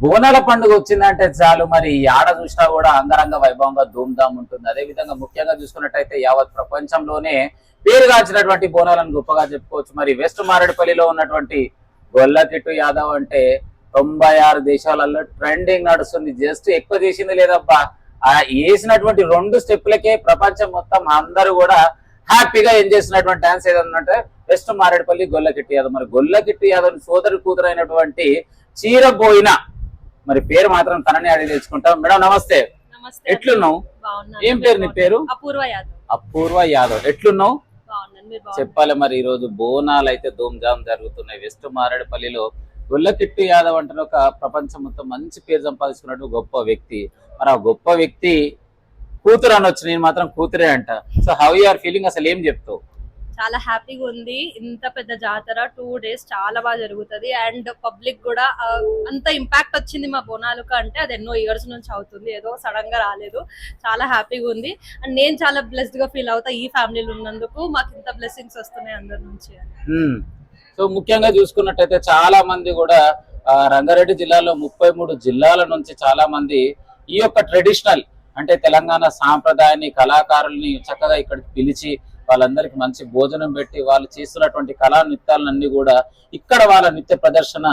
బోనాల పండుగ వచ్చిందంటే చాలు మరి ఆడ చూసినా కూడా అంగరంగ వైభవంగా ధూమ్ధామ్ ఉంటుంది. అదే విధంగా ముఖ్యంగా చూసుకున్నట్టయితే యావత్ ప్రపంచంలోనే పేరుగాంచినటువంటి బోనాలను గొప్పగా చెప్పుకోవచ్చు. మరి వెస్ట్ మారేడుపల్లిలో ఉన్నటువంటి గొల్లకిట్టు యాదవ్ అంటే 96 దేశాలలో ట్రెండింగ్ నడుస్తుంది. జస్ట్ ఎక్కువ చేసింది లేదబ్బా, ఆ వేసినటువంటి 2 స్టెప్లకే ప్రపంచం మొత్తం అందరూ కూడా హ్యాపీగా ఎంజాయ్ చేసినటువంటి డాన్స్ ఏదంటే వెస్ట్ మారేడుపల్లి గొల్లకిట్టు యాదవ్. మరి గొల్లకిట్టు యాదవ్ సోదరి కూతురైనటువంటి చీరబోయిన, మరి పేరు మాత్రం తనని అడిగి తెచ్చుకుంటాం. మేడం నమస్తే, ఎట్లున్నావు? ఏం పేరు నీ పేరు? అపూర్వ యాదవ్. ఎట్లున్నావు చెప్పాలి. మరి ఈ రోజు బోనాలు అయితే ధూమ్ధామ్ జరుగుతున్నాయి వెస్ట్ మారేడుపల్లిలో. గొల్లకిట్టు యాదవ్ అంటే ఒక ప్రపంచం మొత్తం మంచి పేరు సంపాదించుకున్నట్టు గొప్ప వ్యక్తి. మరి ఆ గొప్ప వ్యక్తి కూతురు అనొచ్చు, నేను మాత్రం కూతురే అంట. So how you are feeling, అసలు ఏం చెప్తావు? చాలా హ్యాపీగా ఉంది. ఇంత పెద్ద జాతర 2 days చాలా బాగా జరుగుతుంది. అండ్ పబ్లిక్ కూడా అంత ఇంపాక్ట్ వచ్చింది మా బోనాలకు అంటే అది ఎన్నో ఇయర్స్ నుంచి అవుతుంది, ఏదో సడన్ గా రాలేదు. చాలా హ్యాపీగా ఉంది. అండ్ నేను చాలా బ్లెస్డ్ గా ఫీల్ అవుతా ఈ ఫ్యామిలీలో ఉన్నందుకు. మాకు ఇంత బ్లెస్సింగ్స్ వస్తున్నాయి అందరి నుంచి. సో ముఖ్యంగా చూసుకున్నట్టయితే చాలా మంది కూడా రంగారెడ్డి జిల్లాలో 33 జిల్లాల నుంచి చాలా మంది ఈ యొక్క ట్రెడిషనల్ అంటే తెలంగాణ సాంప్రదాయాన్ని కళాకారుల్ని చక్కగా ఇక్కడికి పిలిచి వాళ్ళందరికి మంచి భోజనం పెట్టి వాళ్ళు చేస్తున్నటువంటి కళా నృత్యాలన్నీ కూడా ఇక్కడ వాళ్ళ నృత్య ప్రదర్శన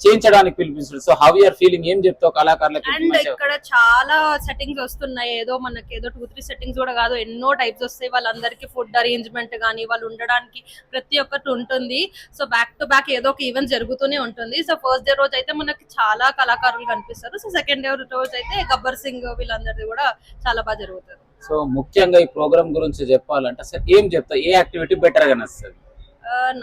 చేయించడానికి పిలిపిస్తుంది. సో హౌ యూఆర్ ఫీలింగ్, ఏం చెప్తావు కళాకారులకి? అండ్ ఇక్కడ చాలా సెట్టింగ్స్ వస్తున్నాయి, ఏదో మనకి ఏదో 2-3 సెట్టింగ్స్ కూడా కాదు, ఎన్నో టైప్స్ వస్తాయి. వాళ్ళందరికీ ఫుడ్ అరేంజ్మెంట్ కానీ వాళ్ళు ఉండడానికి ప్రతి ఒక్కటి ఉంటుంది. సో బ్యాక్ టు బ్యాక్ ఏదో ఒక ఈవెంట్ జరుగుతూనే ఉంటుంది. సో ఫస్ట్ డే రోజు అయితే మనకి చాలా కళాకారులు కనిపిస్తారు. సో సెకండ్ డే రోజు అయితే గబ్బర్ సింగ్ వీళ్ళందరిది కూడా చాలా బాగా జరుగుతుంది. సో ముఖ్యంగా ఈ ప్రోగ్రామ్ గురించి చెప్పాలంటే అసలు ఏం చెప్తావు, ఏ యాక్టివిటీ బెటర్ గా నచ్చుతుంది?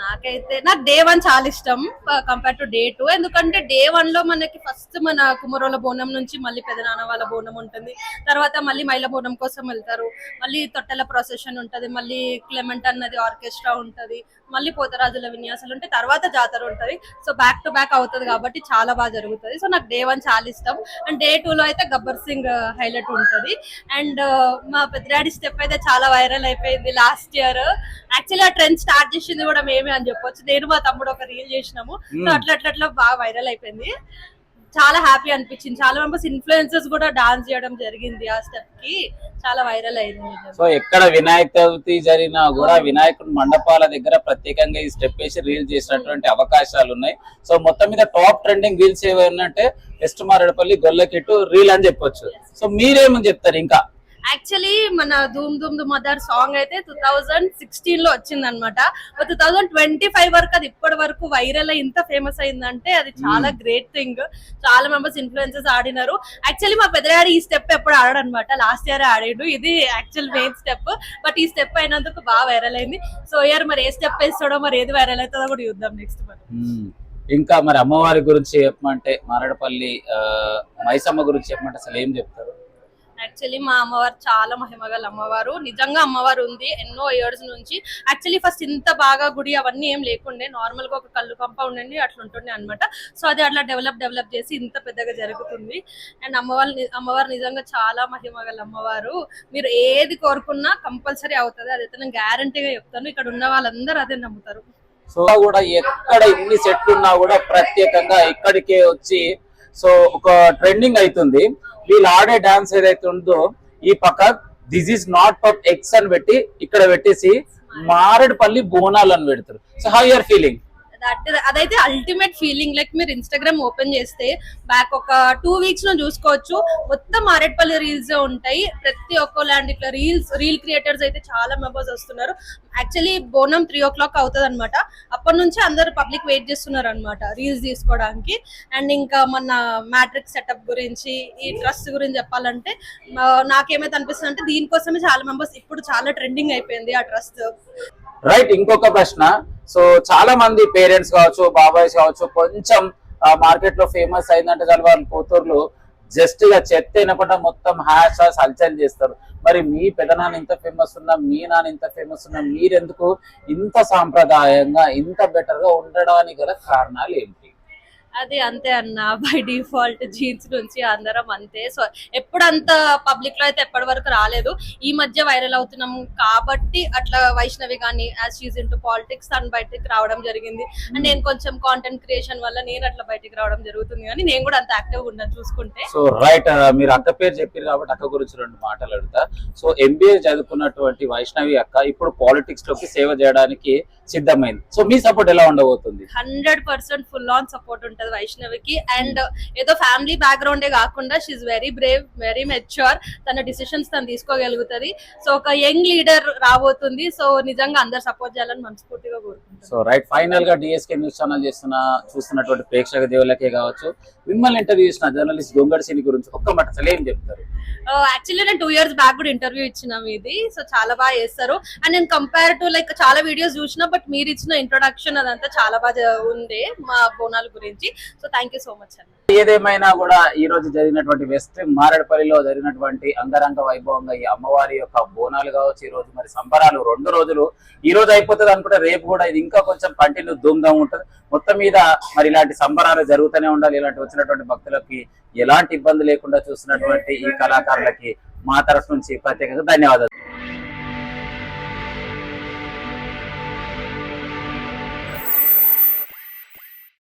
నాకు డే 1 చాలా ఇష్టం కంపేర్ టు డే 2. ఎందుకంటే డే 1 లో మనకి ఫస్ట్ మన కుమరోల బోనం నుంచి మళ్ళీ పెదనాన్న వాళ్ళ బోనం ఉంటుంది, తర్వాత మళ్ళీ మైల బోనం కోసం వెళ్తారు, మళ్ళీ తొట్టెల ప్రొసెషన్ ఉంటది, మళ్ళీ క్లెమెంట్ అన్నది ఆర్కెస్ట్రా ఉంటది, మళ్ళీ పోతరాజుల విన్యాసాలు ఉంటాయి, తర్వాత జాతర ఉంటది. సో బ్యాక్ టు బ్యాక్ అవుతుంది కాబట్టి చాలా బాగా జరుగుతుంది. సో నాకు డే 1 చాలా ఇష్టం. అండ్ డే 2 లో అయితే గబ్బర్ సింగ్ హైలైట్ ఉంటది. అండ్ మా పెద్దడాడి స్టెప్ అయితే చాలా వైరల్ అయిపోయింది లాస్ట్ ఇయర్. యాక్చువల్లీ ఆ ట్రెండ్ స్టార్ట్ చేసింది కూడా మేమే అని చెప్పొచ్చు. నేను మా తమ్ముడు ఒక రీల్ చేసినాము. సో అట్లా బాగా వైరల్ అయిపోయింది. చాలా హ్యాపీ అనిపించింది. చాలా మెంబర్స్ ఇన్ఫ్లుయెన్సర్స్ కూడా డాన్స్ చేయడం జరిగింది ఆ స్టెప్ కి, చాలా వైరల్ అయింది. సో ఎక్కడ వినాయక చవితి జరిగినా కూడా వినాయకుడి మండపాల దగ్గర ప్రత్యేకంగా ఈ స్టెప్ వేసి రీల్ చేసినటువంటి అవకాశాలు ఉన్నాయి. సో మొత్తం మీద టాప్ ట్రెండింగ్ రీల్స్ ఏమైనా వెస్ట్ మారేడుపల్లి గొల్లకిట్టు రీల్ అని చెప్పొచ్చు. సో మీరేమని చెప్తారు? ఇంకా యాక్చువల్లీ మన ధూమ్ ధూమ్ ధూమ్ మదర్ సాంగ్ అయితే 2016 లో వచ్చింది అనమాట. 2025 వరకు అది ఇప్పటి వరకు వైరల్ అయి ఇంత ఫేమస్ అయిందంటే అది చాలా గ్రేట్ థింగ్. చాలా మెంబర్స్ ఇన్ఫ్లుయెన్సర్స్ ఆడినారు. యాక్చువల్లీ మా పెద్దడాడి ఈ స్టెప్ ఎప్పుడు ఆడాడు అనమాట, లాస్ట్ ఇయర్ ఆడాడు. ఇది యాక్చువల్ మెయిన్ స్టెప్, బట్ ఈ స్టెప్ అయినందుకు బాగా వైరల్ అయింది. సో ఇయర్ మరి ఏ స్టెప్ వేస్తాడో, మరి ఏది వైరల్ అవుతుందో కూడా చూద్దాం నెక్స్ట్ మరి. ఇంకా మరి అమ్మవారి గురించి చెప్పమంటే, మారేడుపల్లి మైసమ్మ గురించి చెప్పమంటే అసలు ఏం చెప్తారు? యాక్చువల్లీ మా అమ్మవారు చాలా మహిమగల అమ్మవారు. నిజంగా అమ్మవారు ఉంది ఎన్నో ఇయర్స్ నుంచి. యాక్చువల్లీ ఫస్ట్ ఇంత బాగా గుడి అవన్నీ ఏం లేకుండే, నార్మల్ గా ఒక కళ్ళు కంప ఉండండి అట్లా ఉంటుండే అనమాట. సో అది అట్లా డెవలప్ చేసి ఇంత పెద్దగా జరుగుతుంది. అండ్ అమ్మవారు నిజంగా చాలా మహిమగల అమ్మవారు. మీరు ఏది కోరుకున్నా కంపల్సరీ అవుతుంది, అదైతే నేను గ్యారంటీగా చెప్తాను. ఇక్కడ ఉన్న వాళ్ళందరూ అదే నమ్ముతారు. సో కూడా ఎక్కడ ఇన్ని సెట్లు ఉన్నా కూడా ప్రత్యేకంగా ఇక్కడికే వచ్చి సో ఒక ట్రెండింగ్ అవుతుంది. వీళ్ళు ఆడే డాన్స్ ఏదైతే ఉందో ఈ పక్క this is not for X అని పెట్టి ఇక్కడ పెట్టేసి మారేడుపల్లి బోనాలు అని పెడతారు. So how you are feeling? అదైతే అల్టిమేట్ ఫీలింగ్. లైక్ మీరు ఇన్స్టాగ్రామ్ ఓపెన్ చేస్తే బ్యాక్ ఒక 2 weeks లో చూసుకోవచ్చు, మొత్తం మారేడుపల్లి రీల్స్ ఉంటాయి. ప్రతి ఒక్క ల్యాండ్ ఇట్లా రీల్ క్రియేటర్స్ అయితే చాలా మెంబర్స్ వస్తున్నారు. యాక్చువల్లీ బోనం 3 o'clock అవుతుంది అనమాట. అప్పటి నుంచి అందరు పబ్లిక్ వెయిట్ చేస్తున్నారు అనమాట రీల్స్ తీసుకోవడానికి. అండ్ ఇంకా మన మ్యాట్రిక్ సెటప్ గురించి, ఈ ట్రస్ట్ గురించి చెప్పాలంటే నాకేమైతే అనిపిస్తుంది అంటే దీనికోసమే చాలా మెంబర్స్ ఇప్పుడు చాలా ట్రెండింగ్ అయిపోయింది ఆ ట్రస్ట్. రైట్. ఇంకొక ప్రశ్న, సో చాలా మంది పేరెంట్స్ కావచ్చు, బాబాయ్స్ కావచ్చు, కొంచెం మార్కెట్ లో ఫేమస్ అయిందంటే చాలా వాళ్ళ కూతుర్లు జస్ట్ గా చెత్త తినకుండా మొత్తం హ్యాష్ హల్చల్ చేస్తారు. మరి మీ పెదనాన్న ఇంత ఫేమస్ ఉన్నా, మీ నాన్న ఇంత ఫేమస్ ఉన్నా, మీరెందుకు ఇంత సాంప్రదాయంగా ఇంత బెటర్ గా ఉండడానికి గల కారణాలు ఏంటి? అది అంతే అన్న, బై డిఫాల్ట్ జీన్స్ నుంచి అందరం అంతే. సో ఎప్పుడంత పబ్లిక్ లో అయితే ఎప్పటి వరకు రాలేదు, ఈ మధ్య వైరల్ అవుతున్నాం కాబట్టి అట్లా వైష్ణవి కానీ యాజ్ షీజ్ ఇంటూ పాలిటిక్స్ తను బయటికి రావడం జరిగింది. అండ్ నేను కొంచెం కాంటెంట్ క్రియేషన్ వల్ల నేను అట్లా బయటికి రావడం జరుగుతుంది, కానీ నేను కూడా అంత యాక్టివ్ గా ఉన్నాను చూసుకుంటే. సో రైట్, మీరు అక్క పేరు చెప్పారు కాబట్టి అక్క గురించి 2 మాటలు అడుగుతా. సో ఎంబీఏ చదువుకున్నటువంటి వైష్ణవి అక్క ఇప్పుడు పాలిటిక్స్ లోకి సేవ చేయడానికి సిద్ధమైంది. సో మీ సపోర్ట్ ఎలా ఉండబోతుంది? 100% ఫుల్ ఆన్ సపోర్ట్ ఉంటది వైష్ణవికి. అండ్ ఏదో ఫ్యామిలీ బ్యాక్గ్రౌండే కాకుండా she's very brave, very mature, తన డిసిషన్స్ తను తీసుకోగలుగుతుంది. సో ఒక యంగ్ లీడర్ రాబోతుంది. సో నిజంగా అందరు సపోర్ట్ చేయాలని మనస్ఫూర్తిగా కోరుకుంటున్నాను. సో రైట్, ఫైనల్ గా డిఎస్కే న్యూస్ ఛానల్ చూస్తున్నటువంటి ప్రేక్షక దేవులకే కావచ్చు, మిమ్మల్ని ఇంటర్వ్యూ చేసిన జర్నలిస్ట్ గొంగడి సిని గురించి ఒక్క మాట అసలు ఏం చెప్తారు? యాక్చువల్లీ నేను 2 years బ్యాక్ కూడా ఇంటర్వ్యూ ఇచ్చినాం ఇది. సో చాలా బాగా చేస్తారు. అండ్ నేను కంపేర్ టు లైక్ చాలా వీడియోస్ చూసిన, బట్ మీరు ఇచ్చిన ఇంట్రొడక్షన్ అదంతా చాలా బాగా ఉంది మా బోనాల గురించి. So thank you so much అన్న. ఏదేమైనా కూడా ఈ రోజు జరిగినటువంటి వెస్ట్ మారేడుపల్లిలో జరిగినటువంటి అంగరంగ వైభవంగా ఈ అమ్మవారి యొక్క బోనాలు కావచ్చు, ఈ రోజు మరి సంబరాలు 2 రోజులు, ఈ రోజు అయిపోతుంది అనుకుంటే రేపు కూడా ఇది ఇంకా కొంచెం కంటిన్యూ ధూమ్ధామ్ ఉంటుంది. మొత్తం మీద మరి ఇలాంటి సంబరాలు జరుగుతూనే ఉండాలి. ఇలాంటి వచ్చినటువంటి భక్తులకి ఎలాంటి ఇబ్బంది లేకుండా చూస్తున్నటువంటి ఈ కళాకారులకి మా తరఫు నుంచి ప్రత్యేకంగా ధన్యవాదాలు.